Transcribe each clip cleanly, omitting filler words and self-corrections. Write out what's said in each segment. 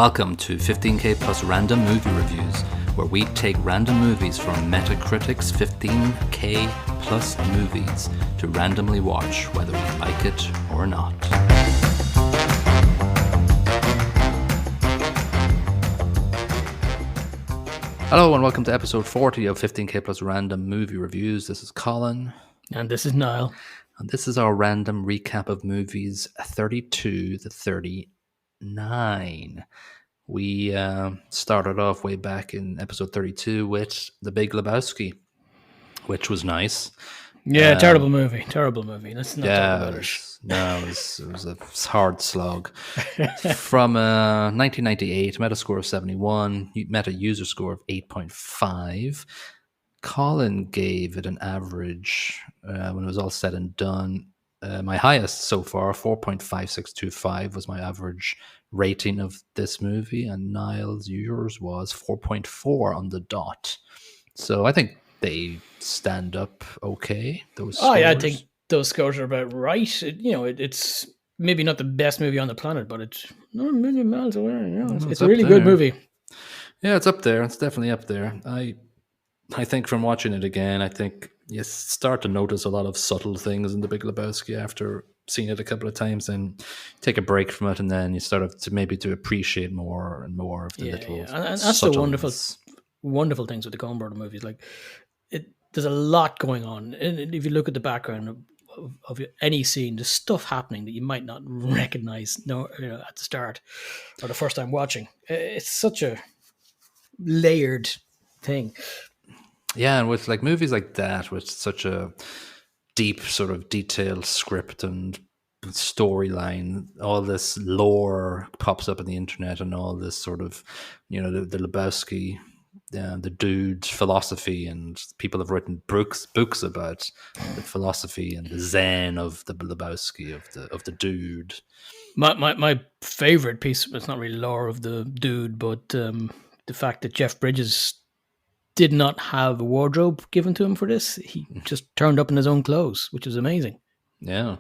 Welcome to 15K Plus Random Movie Reviews, where we take random movies from Metacritic's 15K Plus movies to randomly watch, whether we like it or not. Hello and welcome to episode 40 of 15K Plus Random Movie Reviews. This is Colin. And this is Niall. And this is our random recap of movies 32 to 39. We started off way back in episode 32 with The Big Lebowski, which was nice. Yeah, terrible movie. Let's not talk about it. No, it was a hard slog. From 1998, Metascore of 71, Meta user score of 8.5. Colin gave it an average when it was all said and done. My highest so far, 4.5625, was my average rating of this movie, and Niall's, yours was 4.4 on the dot. So I think they stand up okay. Those scores. I think those scores are about right. It's maybe not the best movie on the planet, but it's not a million miles away. It's a really good movie. Yeah, it's up there. It's definitely up there. I think from watching it again, I think you start to notice a lot of subtle things in The Big Lebowski after seeing it a couple of times, and take a break from it, and then you start to appreciate more and more of the little. Yeah. And that's the wonderful things with the Coen Brother movies. Like, there's a lot going on, and if you look at the background of any scene, there's stuff happening that you might not recognize at the start or the first time watching. It's such a layered thing. Yeah, and with like movies like that, with such a deep sort of detailed script and storyline, all this lore pops up on the internet, and all this sort of, the Lebowski, the dude philosophy, and people have written books about the philosophy and the zen of the Lebowski, of the dude. My favorite piece, it's not really lore of the dude, but the fact that Jeff Bridges did not have a wardrobe given to him for this. He just turned up in his own clothes, which is amazing. Yeah.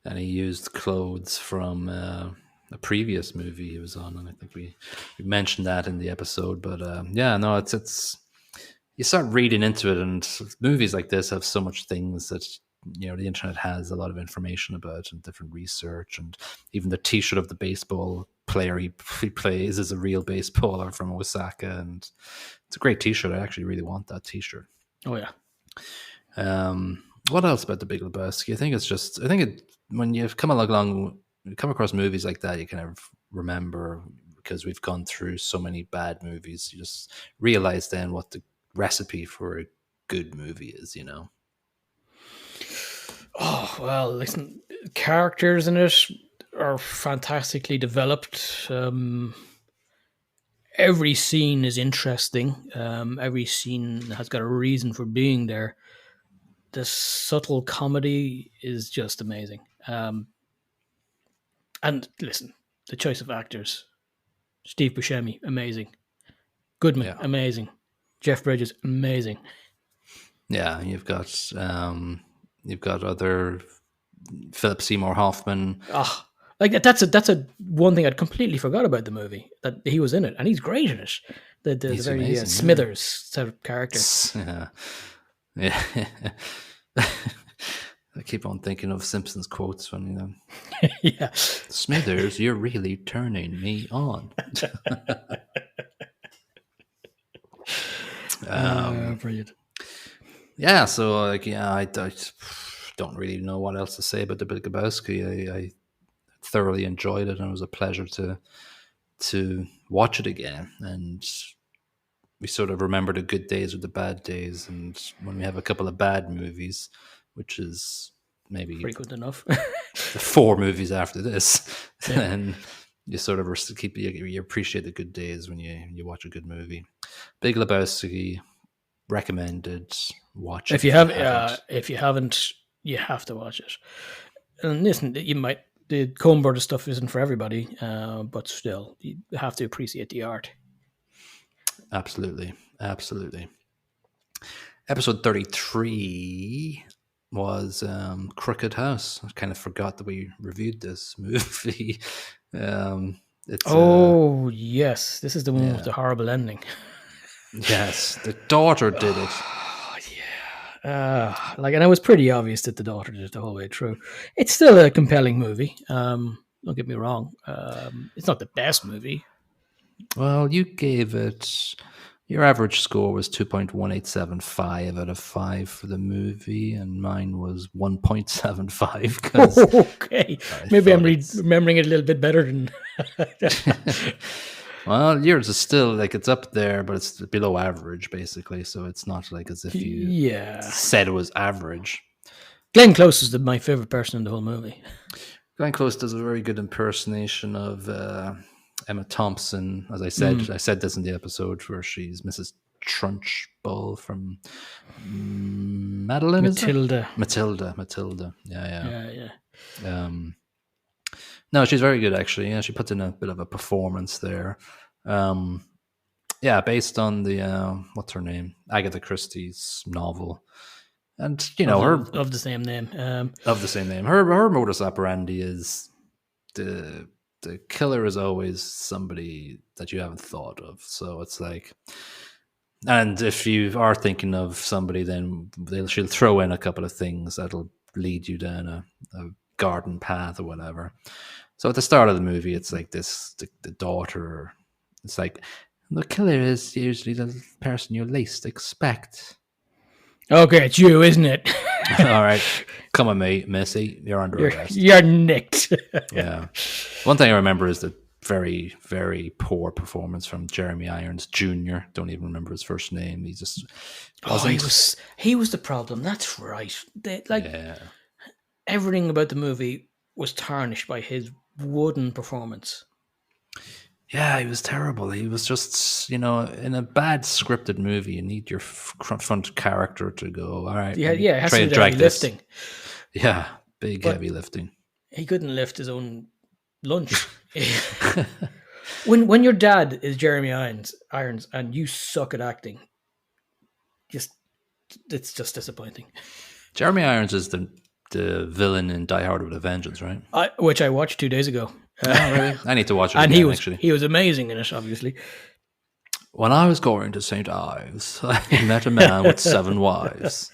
And he used clothes from a previous movie he was on, and I think we mentioned that in the episode. But it's you start reading into it, and movies like this have so much things that the internet has a lot of information about, and different research, and even the T-shirt of the baseball player he plays is a real baseballer from Osaka, and it's a great T-shirt. I actually really want that T-shirt. Oh yeah. What else about The Big Lebowski? I think when you come across movies like that, you kind of remember, because we've gone through so many bad movies, you just realize then what the recipe for a good movie is, Oh, well, listen, characters in it are fantastically developed. Every scene is interesting. Every scene has got a reason for being there. The subtle comedy is just amazing. And listen, the choice of actors: Steve Buscemi, amazing. Goodman, amazing. Jeff Bridges, amazing. Yeah, you've got other Philip Seymour Hoffman. Like that's a one thing I'd completely forgot about the movie, that he was in it, and he's great in it. The very amazing, Smithers sort of character. Yeah. I keep on thinking of Simpsons quotes when yeah. Smithers, you're really turning me on. Brilliant. Yeah, so I don't really know what else to say about The Big Lebowski. I thoroughly enjoyed it, and it was a pleasure to watch it again. And we sort of remember the good days or the bad days, and when we have a couple of bad movies, which is maybe frequent enough, the 4 movies after this, and you sort of you appreciate the good days when you watch a good movie. Big Lebowski, recommended. Watch it if you haven't, you have to watch it. And listen, the Coen Brothers stuff isn't for everybody, but still, you have to appreciate the art. Absolutely. Episode 33 was Crooked House. I kind of forgot that we reviewed this movie. It's Oh yes, this is the one with yeah, the horrible ending. yes, the daughter did it. Oh yeah, and it was pretty obvious that the daughter did it the whole way through. It's still a compelling movie. Don't get me wrong. It's not the best movie. Well, you gave it. Your average score was 2.1875 out of 5 for the movie, and mine was 1.75 because Okay, I maybe I'm thought it's. remembering it a little bit better than. Well, yours is still like it's up there, but it's below average basically. So it's not like as if you Yeah, said it was average. Glenn Close is my favorite person in the whole movie. Glenn Close does a very good impersonation of Emma Thompson. As I said this in the episode where she's Mrs. Trunchbull from Madeline, is it? Matilda. Matilda. Yeah. Yeah. No, she's very good actually. Yeah, she puts in a bit of a performance there. Yeah, based on the what's her name, Agatha Christie's novel, and Of the same name. of the same name. Her modus operandi is the killer is always somebody that you haven't thought of. So it's like, and if you are thinking of somebody, then she'll throw in a couple of things that'll lead you down a garden path or whatever. So at the start of the movie, it's like this: the daughter. It's like the killer is usually the person you least expect. Okay, it's you, isn't it? All right, come on, mate, Missy, you're under arrest. You're nicked. Yeah. One thing I remember is the very, very poor performance from Jeremy Irons Jr. Don't even remember his first name. He just wasn't. He was the problem. That's right. Yeah. Everything about the movie was tarnished by his wooden performance. Yeah, he was terrible. He was just, in a bad scripted movie, you need your front character to go, all right. Yeah, it has try to and do drag heavy this. lifting. Yeah, big But heavy lifting. he couldn't lift his own lunch. when your dad is Jeremy Irons and you suck at acting, it's just disappointing. Jeremy Irons is the villain in Die Hard with a Vengeance, right? Which I watched 2 days ago. Oh, really? I need to watch it and again, actually. he was amazing in it, obviously. When I was going to St. Ives, I met a man with 7 wives.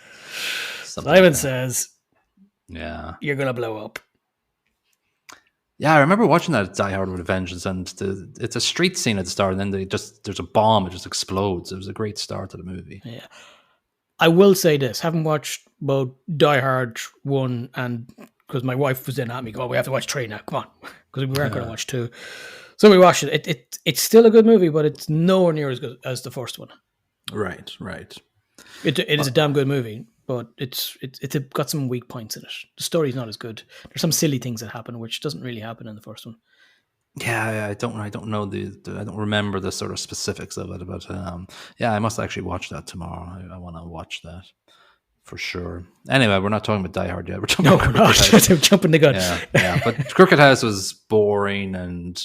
Simon says, "Yeah, you're gonna blow up." Yeah, I remember watching that Die Hard with a Vengeance, and it's a street scene at the start, and then there's a bomb, it just explodes. It was a great start to the movie. Yeah, I will say this: having watched both Die Hard 1 and because my wife was in at me, go, we have to watch 3 now. Come on, because we weren't going to watch 2. So we watched it. It's still a good movie, but it's nowhere near as good as the first one. Right. It is a damn good movie, but it's got some weak points in it. The story's not as good. There's some silly things that happen, which doesn't really happen in the first one. Yeah, I don't know I don't remember the sort of specifics of it, but yeah, I must actually watch that tomorrow. I want to watch that for sure. Anyway, we're not talking about Die Hard yet. We're talking about Crooked House. I'm jumping the gun. Yeah, but Crooked House was boring, and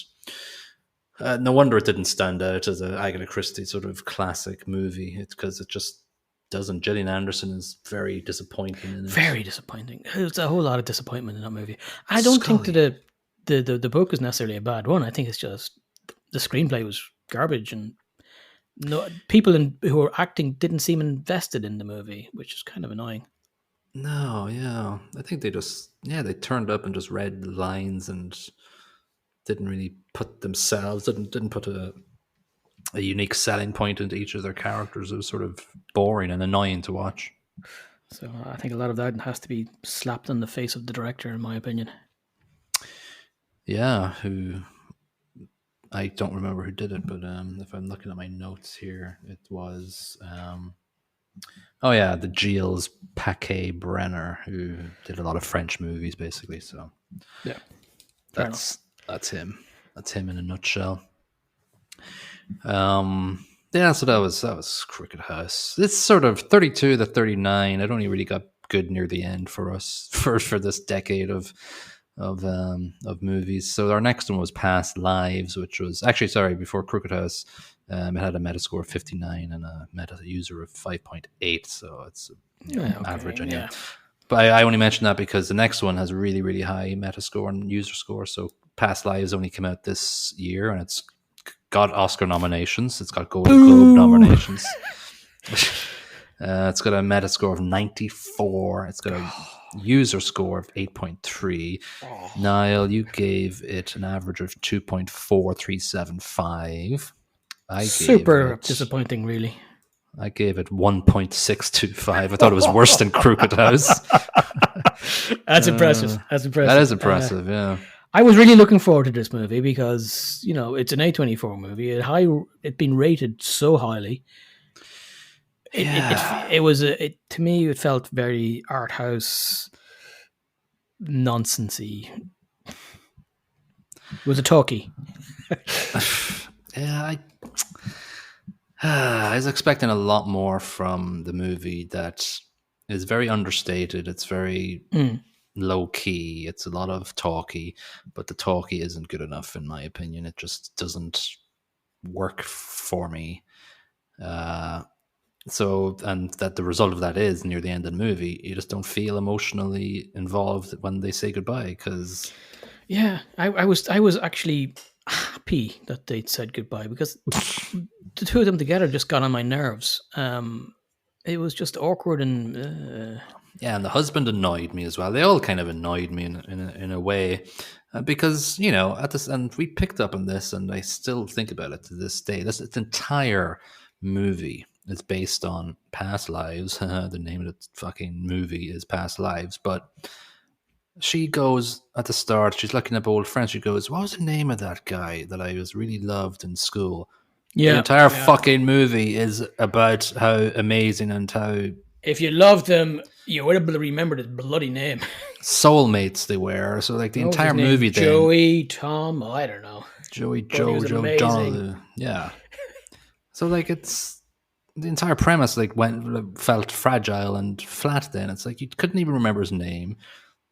no wonder it didn't stand out as an Agatha Christie sort of classic movie. It's because it just doesn't. Gillian Anderson is very disappointing in it. Very disappointing. There's a whole lot of disappointment in that movie. I don't think that the book is necessarily a bad one. I think it's just the screenplay was garbage, and no people who were acting didn't seem invested in the movie, which is kind of annoying. No, yeah, I think they turned up and just read the lines and didn't really put themselves didn't put a unique selling point into each of their characters. It was sort of boring and annoying to watch. So I think a lot of that has to be slapped on the face of the director, in my opinion. Yeah, I don't remember who did it, but if I'm looking at my notes here, it was the Gilles Paquet Brenner, who did a lot of French movies, basically. So yeah, that's him. That's him in a nutshell. Yeah, so that was Crooked House. It's sort of 32 to 39. It only really got good near the end for us for this decade of movies. So our next one was Past Lives, which was actually before Crooked House. It had a Metascore of 59 and a meta user of 5.8. So it's average anyway. Yeah. But I only mentioned that because the next one has a really, really high Metascore and user score. So Past Lives only came out this year, and it's got Oscar nominations. It's got Golden Globe nominations. It's got a Metascore of 94. It's got a user score of 8.3. Niall, you gave it an average of 2.4375. Super disappointing, really. I gave it 1.625. I thought it was worse than Crooked House. That's impressive. That's impressive. That is impressive, yeah. I was really looking forward to this movie because, you know, it's an A24 movie. It'd been rated so highly. It was to me, it felt very art house nonsensy. It was a talkie. Yeah, I was expecting a lot more from the movie that is very understated. It's very low key. It's a lot of talky, but the talky isn't good enough, in my opinion. It just doesn't work for me. So, and that the result of that is near the end of the movie, you just don't feel emotionally involved when they say goodbye. Because I was actually happy that they said goodbye because the two of them together just got on my nerves. It was just awkward and and the husband annoyed me as well. They all kind of annoyed me in a way because, you know, at this, and we picked up on this, and I still think about it to this day. This entire movie is based on past lives. The name of the fucking movie is Past Lives, but she goes at the start, she's looking up old friends. She goes, "What was the name of that guy that I was really loved in school?" The entire fucking movie is about how amazing and how, if you loved them, you would have remembered his bloody name. Soulmates they were. So like the entire movie, then Joey, Tom, I don't know, Joey, Jojo, Donald, yeah. So like it's the entire premise like felt fragile and flat. Then it's like you couldn't even remember his name.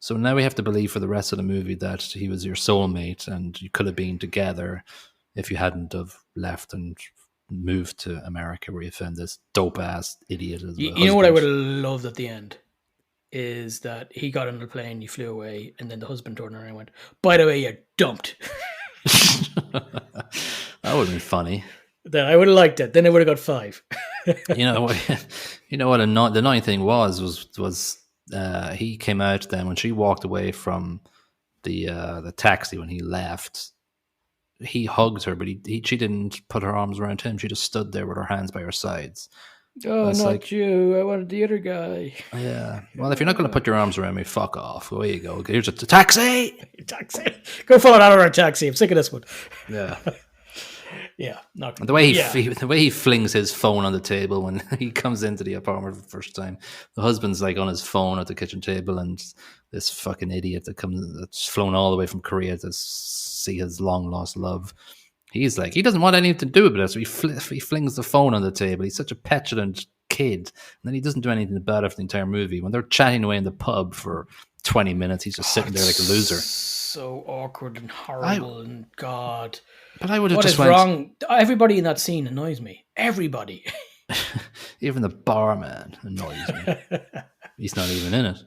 So now we have to believe for the rest of the movie that he was your soulmate and you could have been together if you hadn't have left and moved to America where you found this dope ass idiot as you know what I would have loved at the end is that he got on the plane, he flew away, and then the husband turned around and went, "By the way, you're dumped." That would have been funny. Then I would have liked it. Then I would have got 5. You know what the annoying thing was he came out then when she walked away from the taxi when he left. He hugged her, but she didn't put her arms around him. She just stood there with her hands by her sides. Oh, not like, you. I wanted the other guy. Yeah. Well, if you're not going to put your arms around me, fuck off. Away you go. Here's a taxi. Taxi. Go follow that other taxi. I'm sick of this one. Yeah. Yeah. Not the way he flings his phone on the table when he comes into the apartment for the first time. The husband's like on his phone at the kitchen table, and this fucking idiot that's flown all the way from Korea to see his long lost love. He's like, he doesn't want anything to do with it, so he flings the phone on the table. He's such a petulant kid, and then he doesn't do anything about it for the entire movie. When they're chatting away in the pub for 20 minutes, he's just sitting there like a loser. So awkward and horrible, and God. But I would have what just is wrong? Everybody in that scene annoys me. Everybody. Even the barman annoys me. He's not even in it.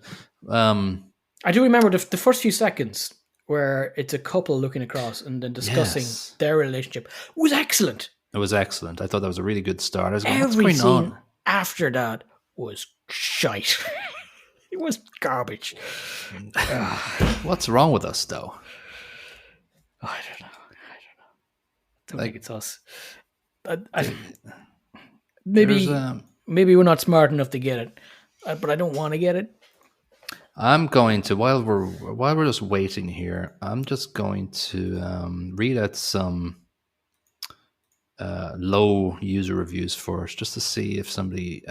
I do remember the first few seconds where it's a couple looking across and then discussing their relationship was excellent. It was excellent. I thought that was a really good start. I was going, every what's going scene on? After that was shite. It was garbage. What's wrong with us, though? I don't know. I don't think it's us. Maybe we're not smart enough to get it, but I don't want to get it. I'm going to, while we're just waiting here, I'm just going to read out some low user reviews first, just to see if somebody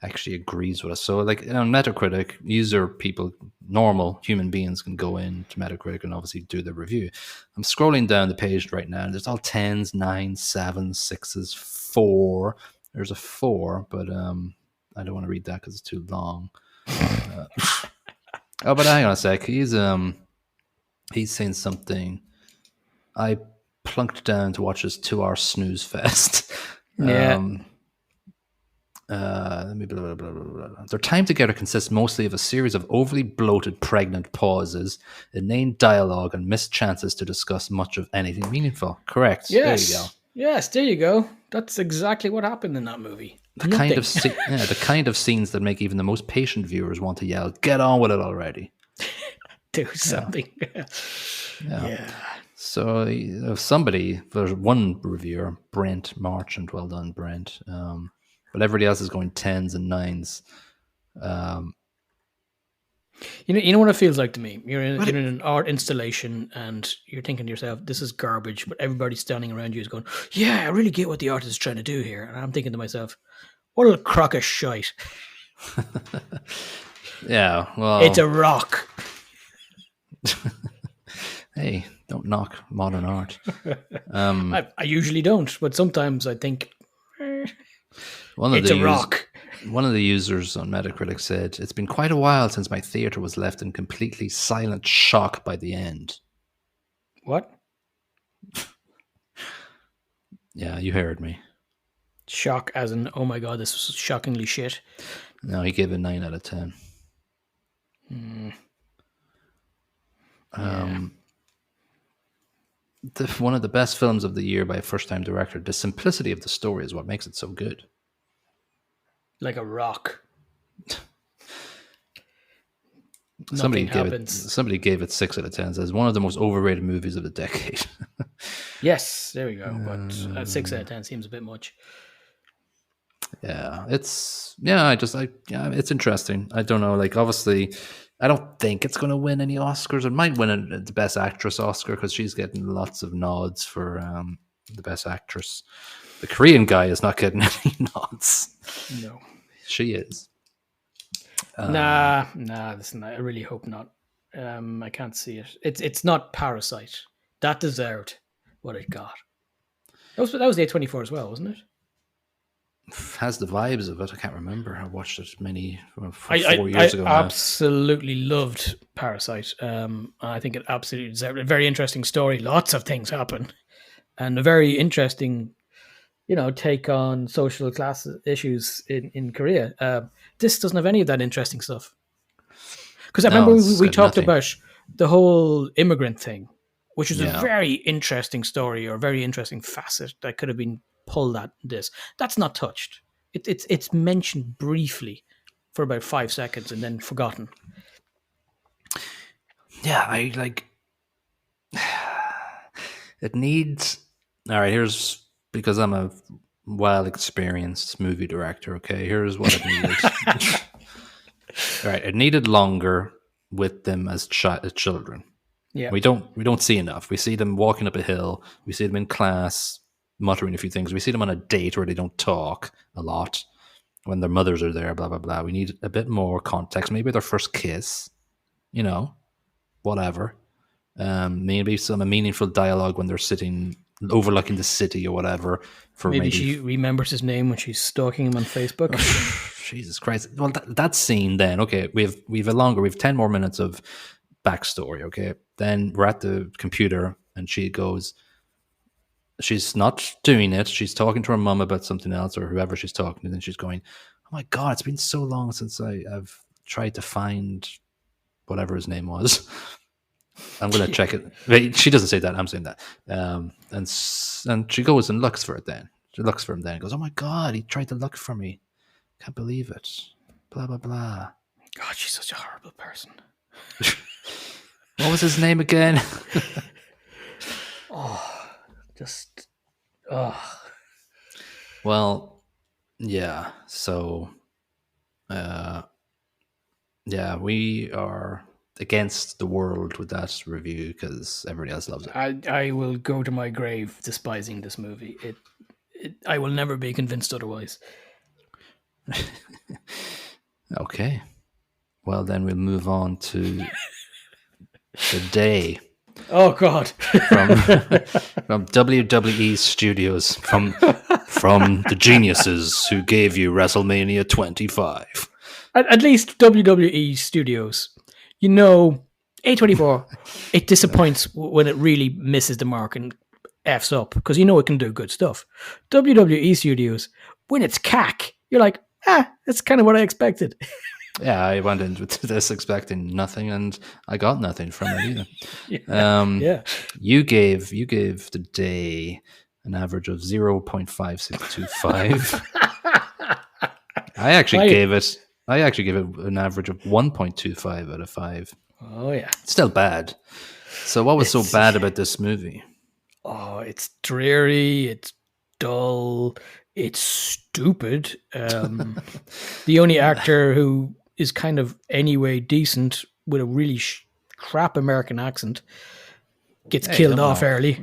actually agrees with us. So, like on Metacritic, normal human beings can go into Metacritic and obviously do the review. I'm scrolling down the page right now, and there's all 10s, 9s, 7s, 6s, 4. There's a 4, but I don't want to read that because it's too long. But hang on a sec. He's saying something. I plunked down to watch his 2-hour snooze fest. Yeah. Their time together consists mostly of a series of overly bloated, pregnant pauses, inane dialogue, and missed chances to discuss much of anything meaningful. Correct. There you go. Yes, there you go. That's exactly what happened in that movie. The kind of scenes that make even the most patient viewers want to yell, "Get on with it already!" Do something. Yeah. So there's one reviewer, Brent Marchant. Well done, Brent. But everybody else is going 10s and 9s. You know what it feels like to me? You're in an art installation and you're thinking to yourself, this is garbage, but everybody standing around you is going, yeah, I really get what the artist is trying to do here. And I'm thinking to myself, what a crock of shite. Yeah, well... It's a rock. Hey, don't knock modern art. I usually don't, but sometimes I think, it's a rock. One of the users on Metacritic said, "It's been quite a while since my theatre was left in completely silent shock by the end." What? Yeah, you heard me. Shock as in, oh my God, this was shockingly shit. No, he gave it 9 out of 10. One of the best films of the year by a first-time director. The simplicity of the story is what makes it so good. Like a rock. Somebody gave it 6 out of 10. Says one of the most overrated movies of the decade. Yes, there we go. But 6 out of 10 seems a bit much. Yeah, it's interesting. I don't know. Like, obviously, I don't think it's going to win any Oscars. It might win the Best Actress Oscar because she's getting lots of nods for the Best Actress. The Korean guy is not getting any nods. No, she is. Nah. Listen, I really hope not. I can't see it. It's not Parasite. That deserved what it got. That was the A24 as well, wasn't it? Has the vibes of it. I can't remember. I watched it 4 years ago. I absolutely loved Parasite. I think it absolutely deserved it. A very interesting story. Lots of things happen, and a very interesting, take on social class issues in Korea. This doesn't have any of that interesting stuff. Because I remember we talked about the whole immigrant thing, which is a very interesting story or a very interesting facet that could have been pulled at this. That's not touched. It's mentioned briefly for about 5 seconds and then forgotten. Yeah, it needs... All right, here's... Because I'm a well-experienced movie director, okay? Here's what it needed. All right, it needed longer with them as children. Yeah. We don't see enough. We see them walking up a hill. We see them in class muttering a few things. We see them on a date where they don't talk a lot when their mothers are there, blah, blah, blah. We need a bit more context. Maybe their first kiss, whatever. Maybe some meaningful dialogue when they're sitting overlooking the city or whatever. Maybe she remembers his name when she's stalking him on Facebook. Jesus Christ. Well, that scene then, okay, we've 10 more minutes of backstory, okay? Then we're at the computer and she's not doing it. She's talking to her mum about something else or whoever she's talking to. And then she's going, oh my God, it's been so long since I've tried to find whatever his name was. I'm going to check it. Wait, she doesn't say that. I'm saying that. And she goes and looks for it then. She looks for him then and goes, oh my God, he tried to look for me. Can't believe it. Blah, blah, blah. God, she's such a horrible person. What was his name again? Well, yeah. So, we are against the world with that review because everybody else loves it. I will go to my grave despising this movie. I will never be convinced otherwise. Okay. Well, then we'll move on to the day. Oh God! from WWE Studios, from the geniuses who gave you WrestleMania 25. At least WWE Studios, A24. It disappoints when it really misses the mark and f's up because it can do good stuff. WWE Studios, when it's cack, you're like, That's kind of what I expected. Yeah, I went into this expecting nothing, and I got nothing from it either. Yeah. Yeah. You gave the day an average of 0.5625. I actually I, gave it. I actually gave it an average of 1.25 out of 5. oh yeah. Still bad. So what was so It's bad about this movie? it's dreary, it's dull, it's stupid. The only actor who is kind of anyway decent with a really crap American accent gets Hey, killed off early.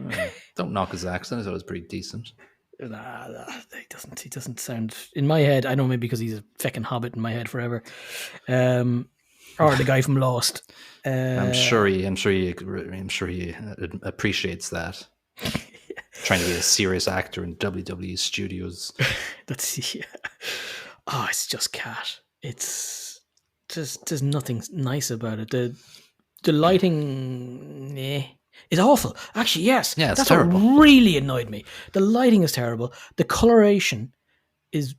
Don't knock his accent. I thought it was pretty decent. Nah, he doesn't sound in my head. I don't know, maybe because he's a fucking hobbit in my head forever. Or the guy from Lost. I'm sure he appreciates that. Trying to be a serious actor in WWE studios. That's yeah. Oh, it's just cat. It's just there's nothing nice about it. The lighting is awful. Actually, yes. Yeah, it's that's terrible. what really annoyed me. The lighting is terrible. The coloration is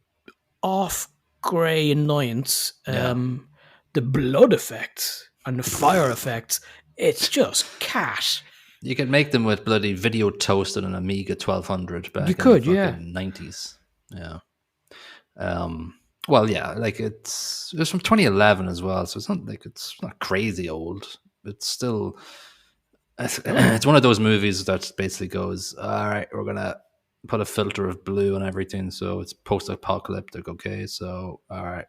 off grey annoyance. The blood effects and the fire effects, it's just cat. You could make them with bloody video toasted an Amiga 1200 back You in could, the yeah. fucking 90s. Yeah. Well, yeah, like it was from 2011 as well, so it's not crazy old. It's still it's one of those movies that basically goes, all right, we're gonna put a filter of blue on everything, so it's post-apocalyptic. Okay, so all right,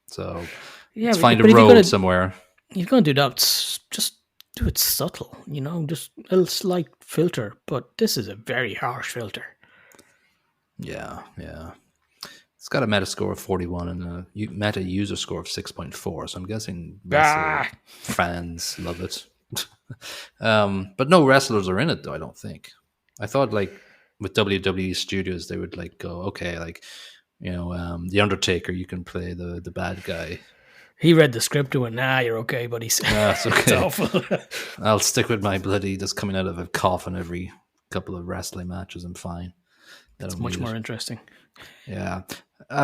so Yeah, let's find a but if road somewhere. If you're going to do that, just do it subtle, just a slight filter. But this is a very harsh filter. Yeah. It's got a Metascore of 41 and a Meta user score of 6.4. So I'm guessing wrestler fans love it. But no wrestlers are in it, though, I don't think. I thought, like, with WWE Studios, they would, like, go, okay, like, The Undertaker, you can play the bad guy. He read the script and went, nah, you're okay, buddy. It's okay. It's awful. I'll stick with my bloody just coming out of a coffin every couple of wrestling matches. I'm fine. That's much more interesting. Yeah.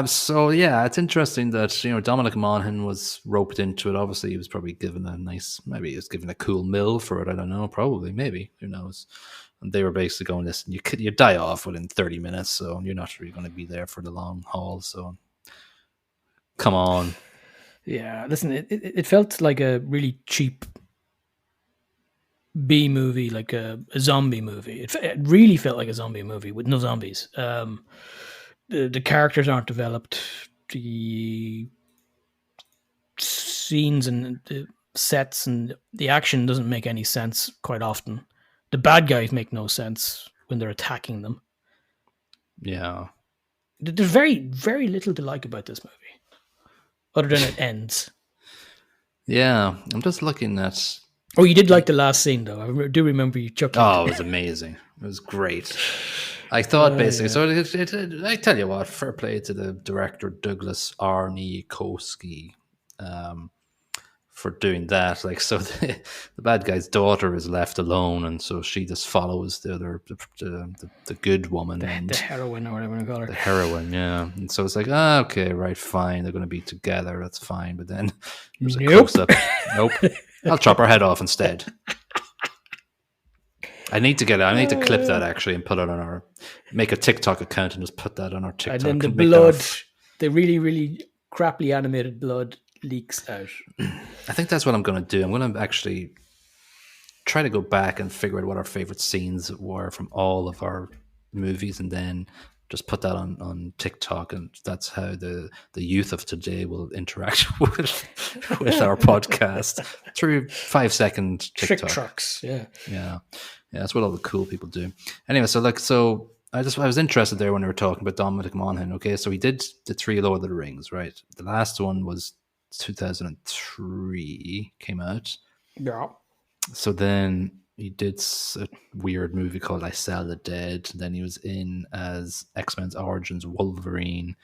So yeah, it's interesting that Dominic Monaghan was roped into it. Obviously, he was probably given maybe he was given a cool mill for it. I don't know. Probably, maybe, who knows? And they were basically going, listen, you die off within 30 minutes, so you're not really going to be there for the long haul. So come on. Yeah, listen, it felt like a really cheap B movie, like a zombie movie. It really felt like a zombie movie with no zombies. The characters aren't developed. The scenes and the sets and the action doesn't make any sense quite often. The bad guys make no sense when they're attacking them. Yeah. There's very, very little to like about this movie, other than it ends. Yeah, I'm just looking at... Oh, you did like the last scene, though. I do remember you chuckling. Oh, it was amazing. It was great. I thought basically, so I tell you what, fair play to the director Douglas Arnikoski for doing that. Like, so the bad guy's daughter is left alone, and so she just follows the good woman, the heroine or whatever you call her. The heroine, yeah. And so it's like, okay, right, fine, they're going to be together, that's fine. But then there's a close up. Nope, I'll chop her head off instead. I need to clip that actually and put it on make a TikTok account and just put that on our TikTok. And then the blood, the really, really crappily animated blood leaks out. I think that's what I'm going to do. I'm going to actually try to go back and figure out what our favorite scenes were from all of our movies and then just put that on TikTok, and that's how the youth of today will interact with our podcast through 5-second TikTok. Trick trucks, yeah, that's what all the cool people do. Anyway, so I was interested there when we were talking about Dominic Monaghan. Okay, so he did the 3 Lord of the Rings, right? The last one was 2003, came out. Yeah. So then he did a weird movie called I Sell the Dead. Then he was in as X-Men's Origins Wolverine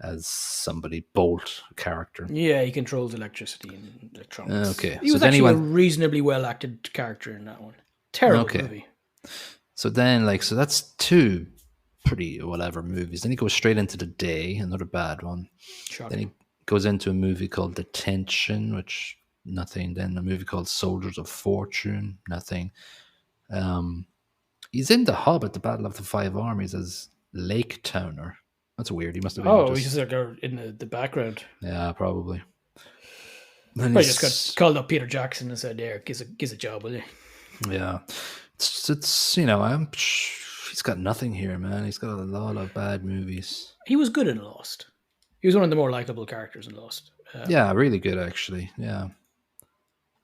as somebody, Bolt character. Yeah, he controls electricity and electronics. Okay. He was actually a reasonably well-acted character in that one. Terrible movie. So then, so that's 2 pretty whatever movies. Then he goes straight into The Day, another bad one. Then he Shocking. goes into a movie called Detention, which nothing. Then a movie called Soldiers of Fortune, nothing. He's in The Hobbit, The Battle of the Five Armies as Lake Towner. That's weird. He must have been Oh, he's just like in the background. yeah, probably. Then I just got called up Peter Jackson and said, "There, gives a job, will you?" yeah, it's he's got nothing here, man. He's got a lot of bad movies. He was good in Lost. He was one of the more likable characters in Lost. Yeah, really good actually. Yeah.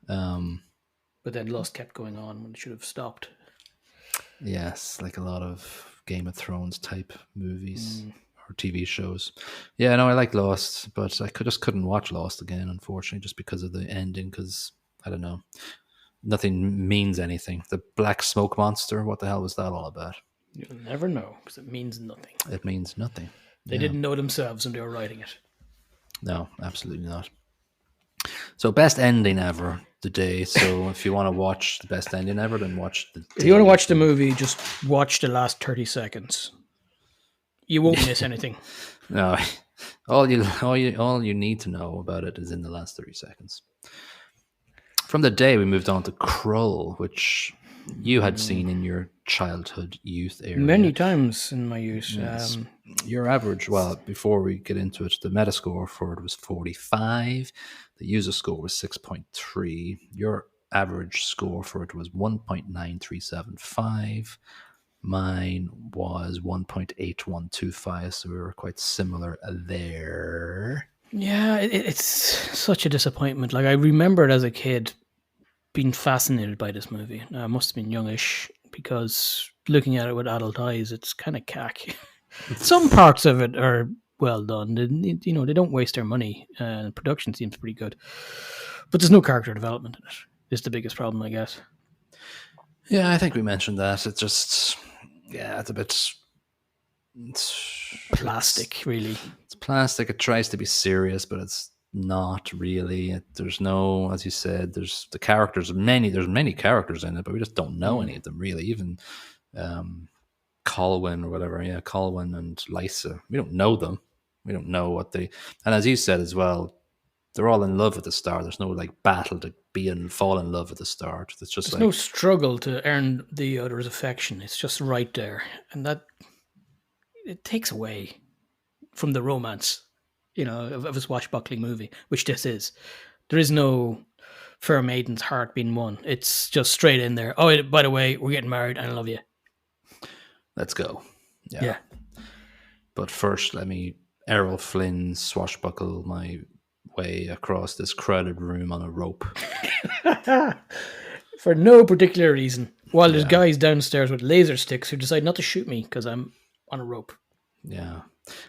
But then Lost kept going on when it should have stopped. Yes, like a lot of Game of Thrones type movies or TV shows. Yeah, no, I like Lost, but I just couldn't watch Lost again, unfortunately, just because of the ending. Because I don't know, nothing means anything. The black smoke monster. What the hell was that all about? You'll never know because it means nothing. It means nothing. They didn't know themselves when they were writing it. No, absolutely not. So best ending ever, The Day. So if you want to watch the best ending ever, then watch The Day. If you want to watch the movie, just watch the last 30 seconds. You won't miss anything. No, all you need to know about it is in the last 30 seconds. From The Day, we moved on to Krull, which you had seen in your childhood, youth area. Many times in my youth. Yes. Your average, well, before we get into it, the Metascore for it was 45. The user score was 6.3. Your average score for it was 1.9375. Mine was 1.8125, so we were quite similar there. Yeah, it's such a disappointment. Like, I remember it as a kid being fascinated by this movie. I must have been youngish because looking at it with adult eyes, it's kind of cack. Some parts of it are well done. They don't waste their money. Production seems pretty good. But there's no character development in it. It's the biggest problem, I guess. Yeah, I think we mentioned that. It's just, it's a bit... It's plastic, really. It's plastic. It tries to be serious, but it's not really. There's no, as you said, there's the characters. There's many characters in it, but we just don't know any of them really. Even Colwyn or whatever. Yeah, Colwyn and Lysa. We don't know them. We don't know what they. And as you said as well, they're all in love at the start. There's no like battle to be and fall in love at the start. It's just there's no struggle to earn the other's affection. It's just right there, and that it takes away from the romance, of a swashbuckling movie, which this is. There is no fair maiden's heart being won. It's just straight in there. Oh, by the way, we're getting married. I love you. Let's go. Yeah. But first, let me Errol Flynn swashbuckle my way across this crowded room on a rope. For no particular reason. While there's guys downstairs with laser sticks who decide not to shoot me because I'm on a rope. Yeah.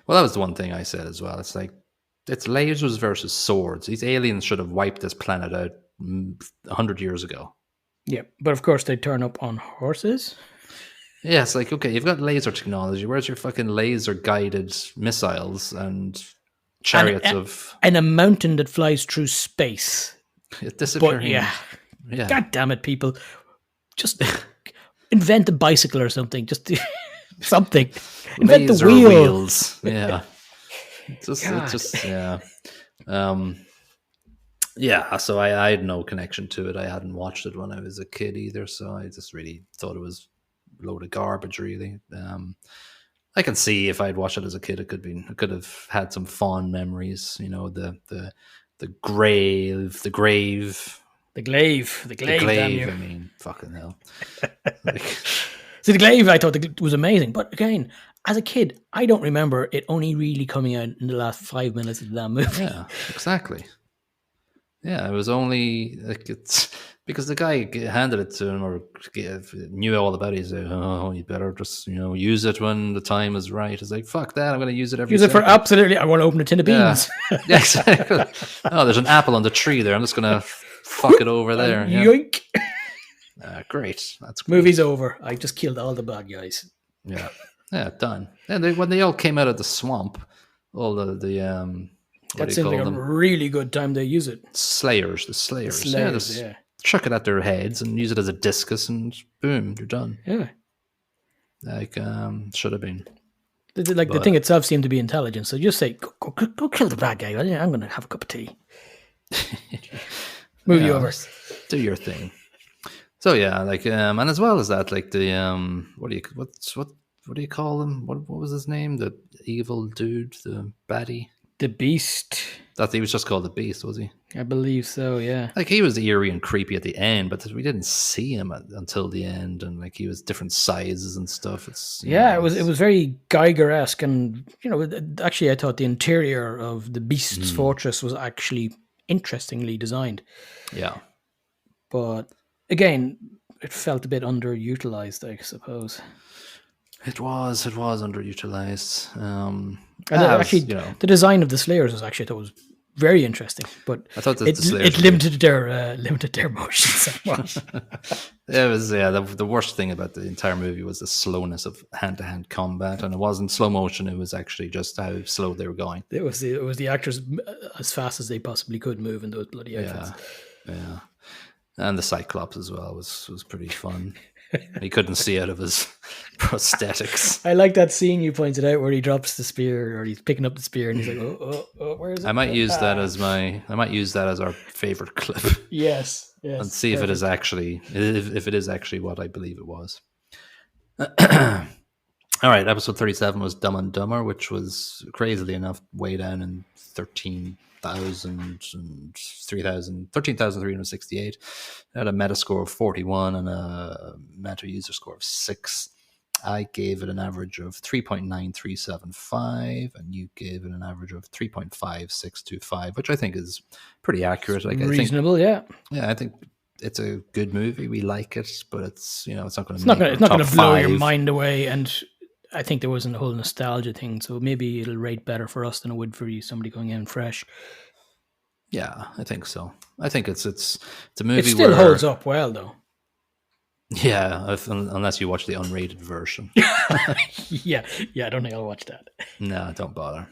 Well, that was the one thing I said as well. It's like, it's lasers versus swords. These aliens should have wiped this planet out 100 years ago. Yeah, but of course they turn up on horses. Yeah, it's like, okay, you've got laser technology. Where's your fucking laser-guided missiles and chariots and a mountain that flies through space. Disappearing. But yeah. God damn it, people. Just invent a bicycle or something. Just something. Invent laser the wheels. Yeah. Yeah, so I had no connection to it. I hadn't watched it when I was a kid either, so I just really thought it was a load of garbage, really. I can see if I'd watched it as a kid, it could have had some fond memories, the grave, the glaive. The glaive, damn you. I mean, fucking hell. See, the glaive, I thought it was amazing. But again, as a kid, I don't remember it only really coming out in the last 5 minutes of that movie. Yeah, exactly. Yeah, it was only it's because the guy handed it to him or knew all about it. He said, "Oh, you better just use it when the time is right." It's like, fuck that! I'm going to use it every. Use it for absolutely. I want to open a tin of beans. Yeah, exactly. Oh, there's an apple on the tree there. I'm just going to fuck it over there. Yoink! Great. That's great. Movie's over. I just killed all the bad guys. Yeah, done. And when they all came out of the swamp, all the that seems like a really good time they use it. Slayers. Yeah. Chuck it at their heads and use it as a discus, and boom, you're done. Yeah. Like should have been. The thing itself seemed to be intelligent. So just say, go kill the bad guy. I'm going to have a cup of tea. Move you over. Do your thing. So yeah, like and as well as that, like the what do you call him? What was his name? The evil dude, the baddie. The Beast. That he was just called the Beast, was he? I believe so. Yeah. Like he was eerie and creepy at the end, but we didn't see him until the end, and like he was different sizes and stuff. It was very Geiger-esque, and actually, I thought the interior of the Beast's fortress was actually interestingly designed. Yeah, but again, it felt a bit underutilized, I suppose. It was underutilized. Actually, the design of the Slayers was actually, I thought, was very interesting, but I thought that it limited their motion somewhat. It was the worst thing about the entire movie was the slowness of hand-to-hand combat, and it wasn't slow motion. It was actually just how slow they were going. It was the actors as fast as they possibly could move in those bloody outfits. Yeah. And the Cyclops as well was pretty fun. He couldn't see out of his prosthetics. I like that scene you pointed out where he drops the spear, or he's picking up the spear, and he's like, "Oh, where is it?" I might use that as our favorite clip. Yes, and see if it is actually what I believe it was. All right, episode 37 was Dumb and Dumber, which was crazily enough way down in 13,368. It had a meta score of 41 and a meta user score of 6. I gave it an average of 3.9375, and you gave it an average of 3.5625, which I think is pretty accurate. Like, reasonable, yeah. Yeah, I think it's a good movie. We like it, but it's not going to blow your mind away. And I think there wasn't a whole nostalgia thing, so maybe it'll rate better for us than it would for you, somebody going in fresh. Yeah, I think so. I think it's a movie. It still holds up well, though. Yeah, unless you watch the unrated version. yeah, I don't think I'll watch that. No, don't bother.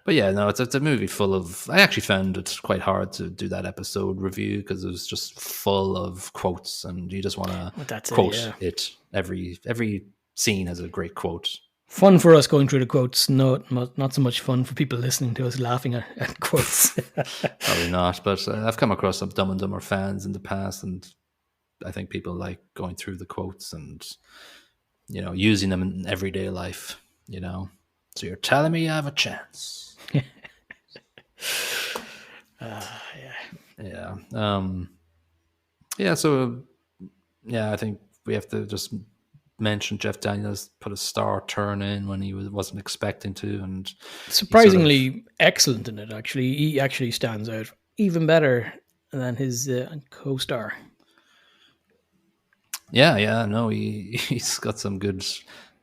But yeah, no, it's a movie full of. I actually found it quite hard to do that episode review because it was just full of quotes, and you just want to quote it. Every scene has a great quote. Fun for us going through the quotes, not so much fun for people listening to us laughing at quotes. Probably not, but I've come across some Dumb and Dumber fans in the past, and I think people like going through the quotes and using them in everyday life. So you're telling me I have a chance? Yeah. So I think we have to just mention Jeff Daniels put a star turn in when he wasn't expecting to, and surprisingly excellent in it. Actually, he actually stands out even better than his co-star. No, he's got some good.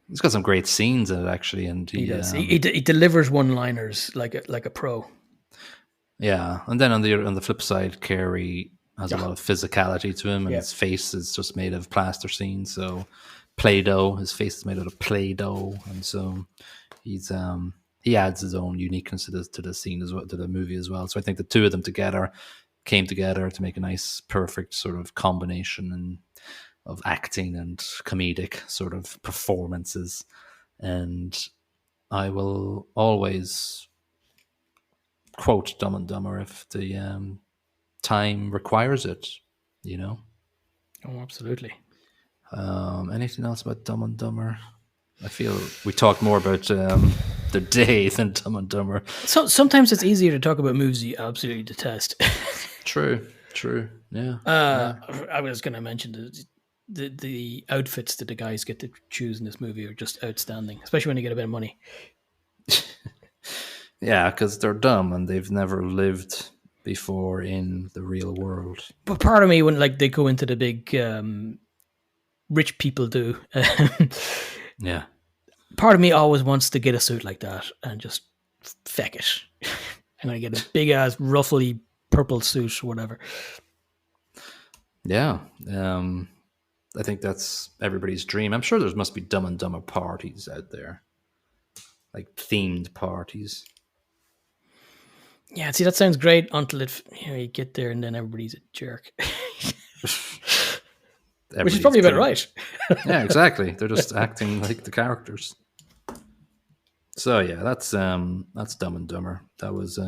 He's got some great scenes in it actually, and he does. He delivers one-liners like a pro. Yeah, and then on the flip side, Carey has a lot of physicality to him, and his face is just made of plasticine, so Play-Doh. His face is made out of Play-Doh, and so he adds his own uniqueness to the scene as well, to the movie as well. So I think the two of them came together to make a nice, perfect sort of combination of acting and comedic sort of performances. And I will always quote Dumb and Dumber if the time requires it. Oh, absolutely. Anything else about Dumb and Dumber? I feel we talked more about the day than Dumb and Dumber. So sometimes it's easier to talk about movies you absolutely detest. True. Yeah. I was going to mention the outfits that the guys get to choose in this movie are just outstanding, especially when you get a bit of money. Yeah, because they're dumb and they've never lived before in the real world. But part of me, when they go into the big rich people do, yeah, part of me always wants to get a suit like that and just feck it, and I get a big ass ruffly purple suit or whatever. Yeah, I think that's everybody's dream. I'm sure there must be Dumb and Dumber parties out there, like themed parties. Yeah, see, that sounds great until you get there and then everybody's a jerk. Which is probably about right. Yeah, exactly. They're just acting like the characters. So yeah, that's Dumb and Dumber. That was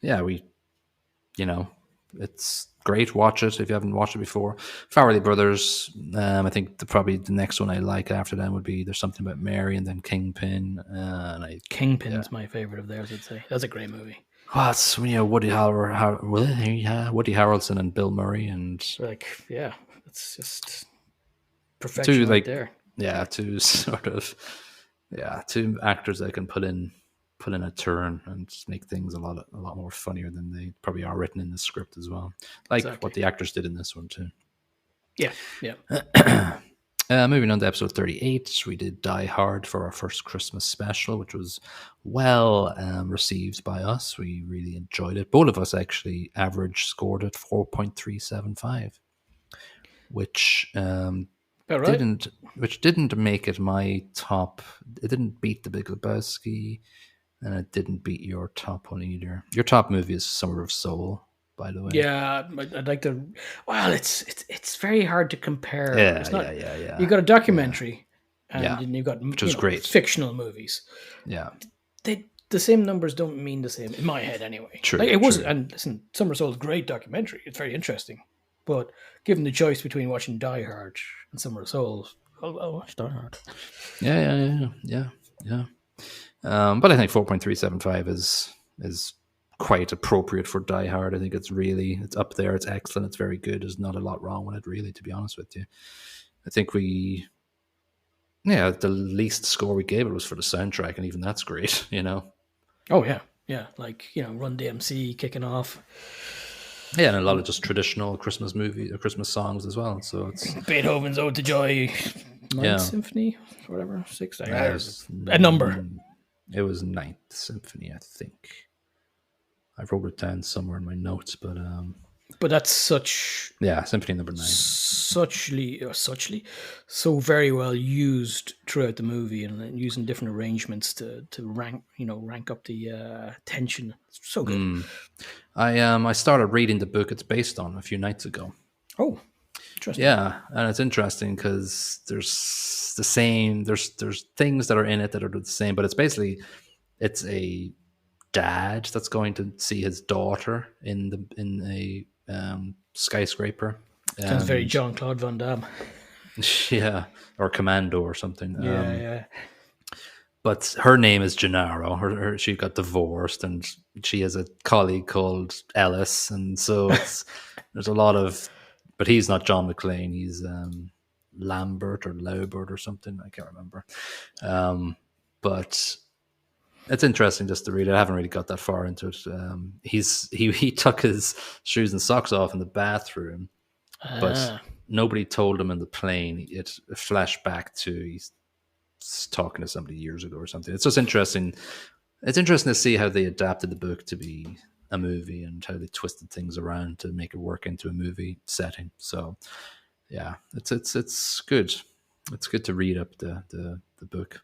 yeah, we you know, it's great. Watch it if you haven't watched it before. Farrelly Brothers. I think probably the next one I like after them would be There's Something About Mary, and then Kingpin. And I yeah, Kingpin's my favorite of theirs, I'd say. That's a great movie. well, it's Woody Woody Harrelson and Bill Murray, and Like, yeah, it's just two perfection right like there. two sort of two actors that can put in a turn and just make things a lot more funnier than they probably are written in the script as well. Like Exactly. what the actors did in this one too. Yeah, yeah. Moving on to episode 38, we did Die Hard for our first Christmas special, which was well received by us. We really enjoyed it. Both of us actually average scored it 4.375, which All right. didn't make it my top. It didn't beat The Big Lebowski, and it didn't beat your top one either. Your top movie is Summer of Soul, by the way. Yeah, I'd like to. Well, it's very hard to compare. Yeah, It's not. yeah. You've got a documentary, and Yeah, then you've got which was great. fictional movies. Yeah, The same numbers don't mean the same in my head anyway. True, Like it was, true. and listen, Summer Soul's a great documentary. It's very interesting, but given the choice between watching Die Hard and Summer of Soul, I'll watch Die Hard. yeah. But I think 4.375 is quite appropriate for Die Hard. I think it's up there. It's excellent. It's very good. There's not a lot wrong with it, really, to be honest with you. I think the least score we gave it was for the soundtrack, and even that's great, Oh yeah, like Run DMC kicking off, Yeah, and a lot of just traditional Christmas movies or Christmas songs as well. So it's Beethoven's Ode to Joy, Ninth Yeah. Symphony, whatever, sixth. it was, A number. It was Ninth Symphony, I think. I wrote it down somewhere in my notes, but But that's such Symphony number 9. so very well used throughout the movie, and then using different arrangements to rank up the tension. It's so good. I started reading the book it's based on a few nights ago. Oh, interesting. Yeah, and it's interesting because there's the same. There's things that are in it that are the same, but it's a dad that's going to see his daughter in a skyscraper. Sounds very Jean-Claude Van Damme. Yeah, or Commando or something. Yeah. But her name is Gennaro. She got divorced, and she has a colleague called Ellis, and so there's a lot of. But he's not John McClane. He's Lambert or Laubert or something. I can't remember. But it's interesting just to read it. I haven't really got that far into it. He took his shoes and socks off in the bathroom, but nobody told him in the plane. It flashed back to he's talking to somebody years ago or something. It's just interesting. It's interesting to see how they adapted the book to be a movie and how they twisted things around to make it work into a movie setting. So yeah, it's good. It's good to read up the book.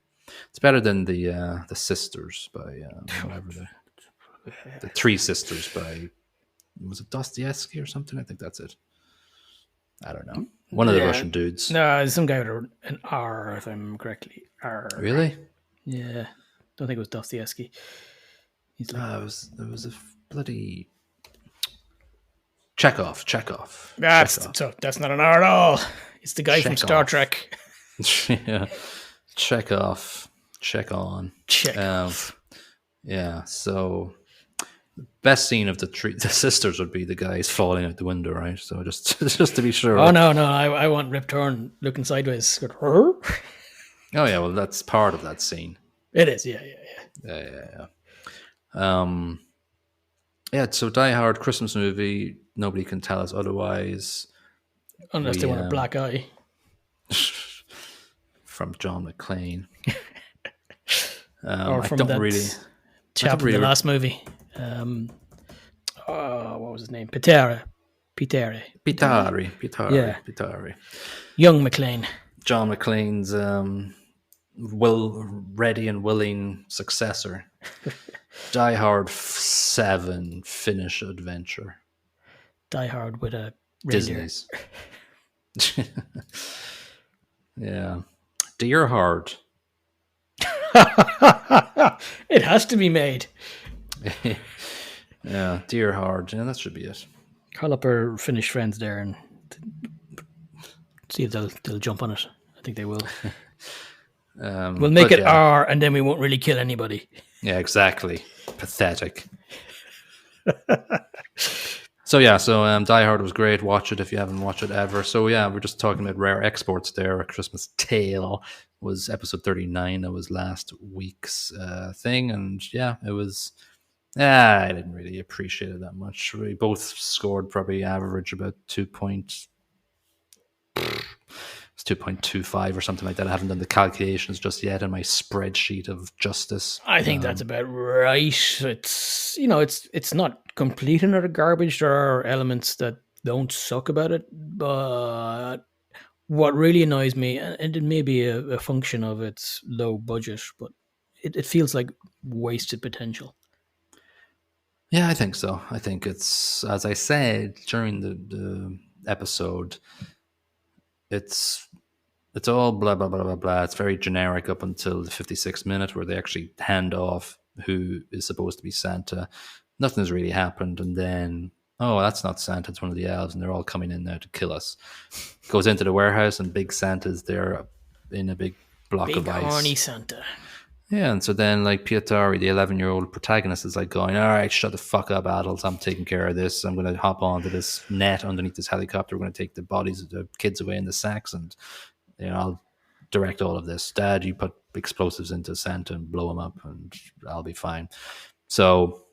It's better than the Sisters by whatever the Three Sisters by, was it Dostoevsky or something? I think that's it. I don't know. One of the Russian dudes. No, some guy with an R, if I remember correctly. R. Really? Yeah. Don't think it was Dostoevsky. He's like, it was a bloody Chekhov. That's not an R at all. It's the guy from Star Trek. Yeah. Chekhov. Chekhov. Yeah. So the best scene of the sisters would be the guys falling out the window, right? So just to be sure. Oh no, I want Rip Torn looking sideways. Oh yeah, well that's part of that scene. It is, yeah. So Die Hard, Christmas movie. Nobody can tell us otherwise. Unless they want a black eye. From John McClane. Or from chap from the last movie. What was his name? Pitari. Yeah. Pitari. Young McClane. John McClane's ready and willing successor. Die Hard 7 Finnish adventure. Die Hard with a reindeer. Disney's. Yeah. Deer Hard. It has to be made. Yeah, Deer Hard. Yeah, that should be it. Call up our Finnish friends there and see if they'll jump on it. I think they will. We'll make But it yeah, R, and then we won't really kill anybody. yeah, exactly. Pathetic. So yeah, Die Hard was great. Watch it if you haven't watched it ever. So yeah, we're just talking about rare exports there. A Christmas Tale was episode 39. That was last week's thing, and yeah, it was. Yeah, I didn't really appreciate it that much. We both scored probably average about 2.25 or something like that. I haven't done the calculations just yet in my spreadsheet of justice. I think that's about right. It's not complete and utter garbage. There are elements that don't suck about it, but what really annoys me, and it may be a function of its low budget, but it feels like wasted potential. Yeah, I think so. I think it's, as I said during the episode, it's it's all blah blah blah blah blah. It's very generic up until the 56th minute where they actually hand off who is supposed to be Santa. Nothing's really happened, and then oh, that's not Santa. It's one of the elves, and they're all coming in there to kill us. Goes into the warehouse, and Big Santa's there in a big block Big of horny ice. Santa. Yeah, and so then like Pietari, the 11-year-old protagonist, is like going, "All right, shut the fuck up, adults. I'm taking care of this. I'm going to hop onto this net underneath this helicopter. We're going to take the bodies of the kids away in the sacks, and I'll direct all of this. Dad, you put explosives into Santa and blow him up, and I'll be fine." So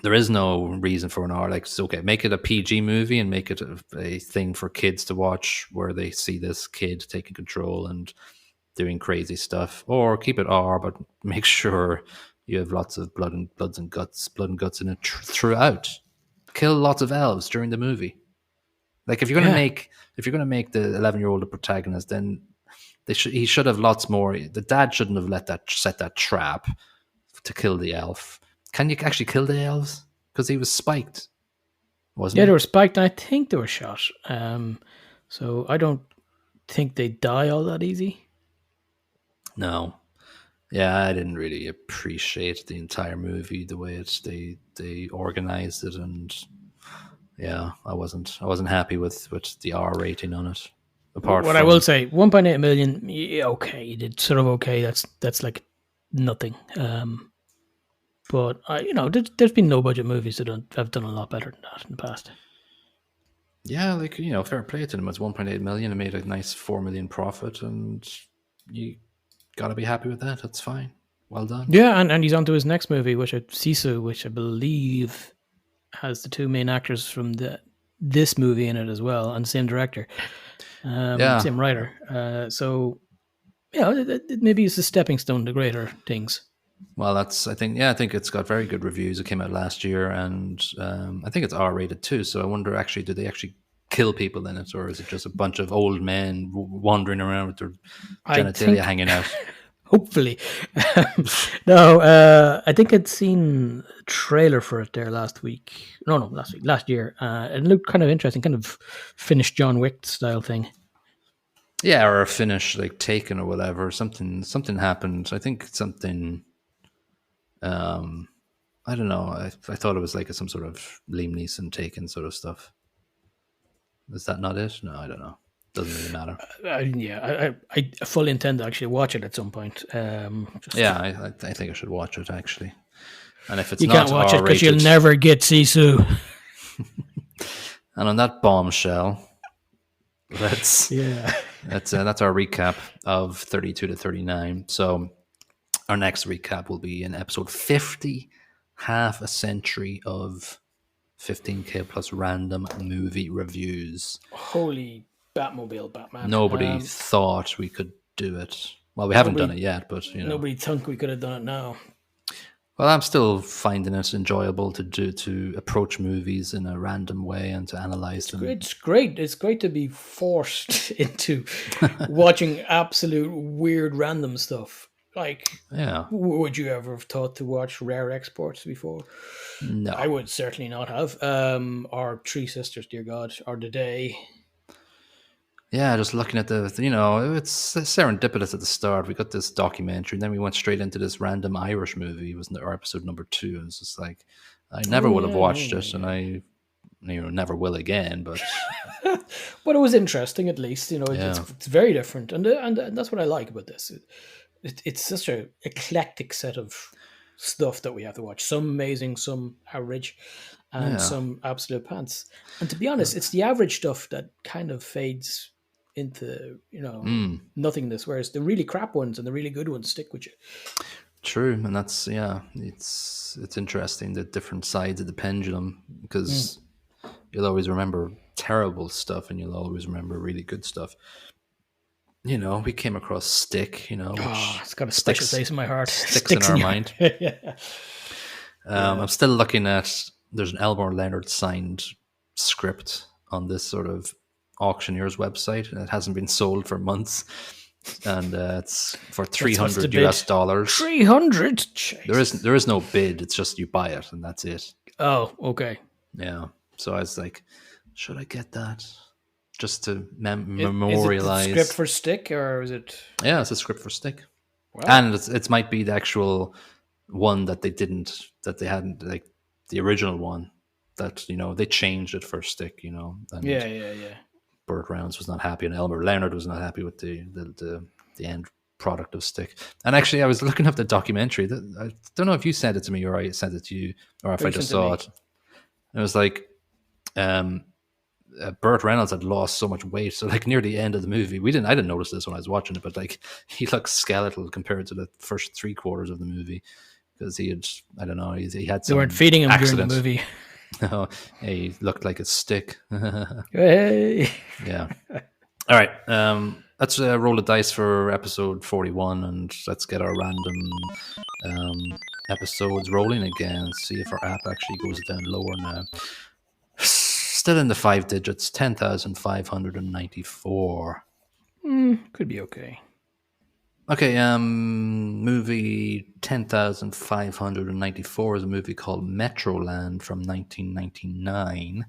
there is no reason for an R. Like, it's okay, make it a PG movie and make it a thing for kids to watch, where they see this kid taking control and doing crazy stuff, or keep it R, but make sure you have lots of blood and guts in it throughout. Kill lots of elves during the movie. Like, Yeah. if you're gonna make the 11-year-old the protagonist, then he should have lots more. The dad shouldn't have set that trap to kill the elf. Can you actually kill the elves? Because he was spiked, wasn't Yeah, they he? were spiked, and I think they were shot. So I don't think they die all that easy. No. Yeah, I didn't really appreciate the entire movie, the way they organized it, and yeah, I wasn't happy with the R rating on it. Apart What I will from say, 1.8 million, yeah, okay, you did sort of okay. That's like nothing. But there's been no budget movies that have done a lot better than that in the past. yeah, like fair play to them. It's 1.8 million. It made a nice 4 million profit, and you gotta be happy with that. That's fine. Well done. Yeah, and he's on to his next movie, which is Sisu, which I believe has the two main actors from this movie in it as well, and the same director, Yeah. same writer. So maybe it's a stepping stone to greater things. Well, I think it's got very good reviews. It came out last year, and I think it's R rated too. So I wonder, actually, did they actually kill people in it, or is it just a bunch of old men wandering around with their I genitalia think, hanging out? hopefully, no. I think I'd seen a trailer for it there last week. No, last week, last year. It looked kind of interesting, kind of Finnish John Wick style thing. Yeah, or a finish like Taken or whatever. Something happened. I think something. I don't know. I thought it was like some sort of Liam Neeson Taken sort of stuff. Is that not it? No, I don't know. Doesn't really matter. I fully intend to actually watch it at some point. Yeah, I think I should watch it actually. And if it's You not can't watch it because R-rated, you'll never get Sisu. and on that bombshell, that's Yeah. that's our recap of 32 to 39. So our next recap will be in episode 50, half a century of 15K plus random movie reviews. Holy Batmobile, Batman. Nobody thought we could do it. Well, we haven't done it yet, but Nobody thunk we could have done it now. Well, I'm still finding it enjoyable to approach movies in a random way and to analyze them. It's great. It's great to be forced into watching absolute weird random stuff. Like, Yeah. would you ever have thought to watch Rare Exports before? No. I would certainly not have. Or Three Sisters, dear God, or The Day. Yeah, just looking at it's serendipitous at the start. We got this documentary, and then we went straight into this random Irish movie. It was our episode number 2. It was just like, I never Oh would have yeah, yeah, watched yeah, it, and I, never will again. But but it was interesting at least. yeah, It's very different, and that's what I like about this. It's such a eclectic set of stuff that we have to watch. Some amazing, some average, and yeah, some absolute pants. And to be honest, it's the average stuff that kind of fades into nothingness, whereas the really crap ones and the really good ones stick with you. true. And that's it's interesting, the different sides of the pendulum, Mm. because you'll always remember terrible stuff, and you'll always remember really good stuff. We came across Stick, Oh, which it's got a special sticks place in my heart. sticks in Sticks our in your mind. yeah. Yeah. I'm still looking at. There's an Elmore Leonard signed script on this sort of auctioneer's website, and it hasn't been sold for months, and it's for What's the 300 bid? US dollars. 300. There is no bid. It's just you buy it, and that's it. Oh, okay. Yeah. So I was like, should I get that just to Is it the script memorialize? for Stick or is it? Yeah, it's a script for Stick, Wow. and it might be the actual one that they hadn't, like the original one that they changed it for Stick, and Yeah, yeah, yeah. Burt Reynolds was not happy, and Elmer Leonard was not happy with the end product of Stick. And actually, I was looking up the documentary. I don't know if you sent it to me or I sent it to you, or if Or I you just sent to saw me. it. It was like um, Burt Reynolds had lost so much weight. So like near the end of the movie, I didn't notice this when I was watching it, but like he looked skeletal compared to the first 3 quarters of the movie, because he had, I don't know, he had They weren't some feeding him during the accident. movie. No, he looked like a stick. Hey. Yeah. All right. Let's roll the dice for episode 41, and let's get our random episodes rolling again. See if our app actually goes down lower now. Still in the 5 digits, 10,594. Could be okay. Okay, movie 10,594 is a movie called Metroland from 1999.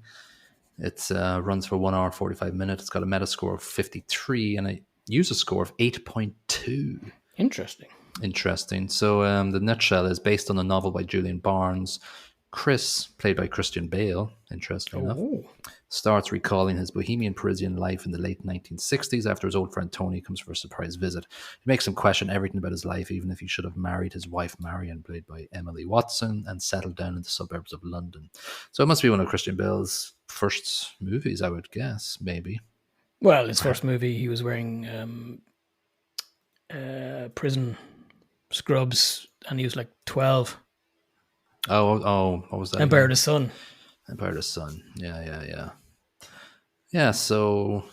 It runs for 1 hour 45 minutes. It's got a Metascore of 53 and a user score of 8.2. Interesting. Interesting. So the nutshell is based on a novel by Julian Barnes. Chris, played by Christian Bale, interesting enough, Oh, starts recalling his bohemian Parisian life in the late 1960s after his old friend Tony comes for a surprise visit. It makes him question everything about his life, even if he should have married his wife Marion, played by Emily Watson, and settled down in the suburbs of London. So it must be one of Christian Bale's first movies, I would guess, maybe. well, his first movie, he was wearing prison scrubs, and he was like 12. What was that Empire of again? the Sun. Empire of the Sun. Yeah. Yeah, so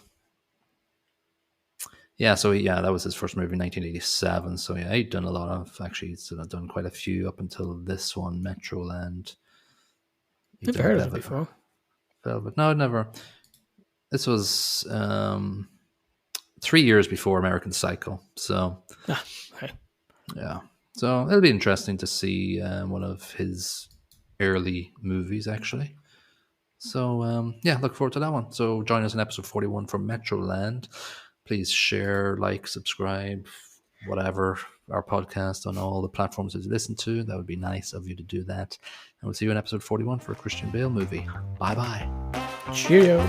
that was his first movie in 1987. So yeah, he'd done a lot of, actually, he's done quite a few up until this one, Metroland. Never heard of it before. Velvet. No, never. This was 3 years before American Psycho. So Okay. yeah, so it'll be interesting to see one of his early movies, actually. So look forward to that one. So join us in episode 41 from Metroland. Please share, like, subscribe, whatever, our podcast on all the platforms that you listen to. That would be nice of you to do that. And we'll see you in episode 41 for a Christian Bale movie. Bye bye. Cheerio.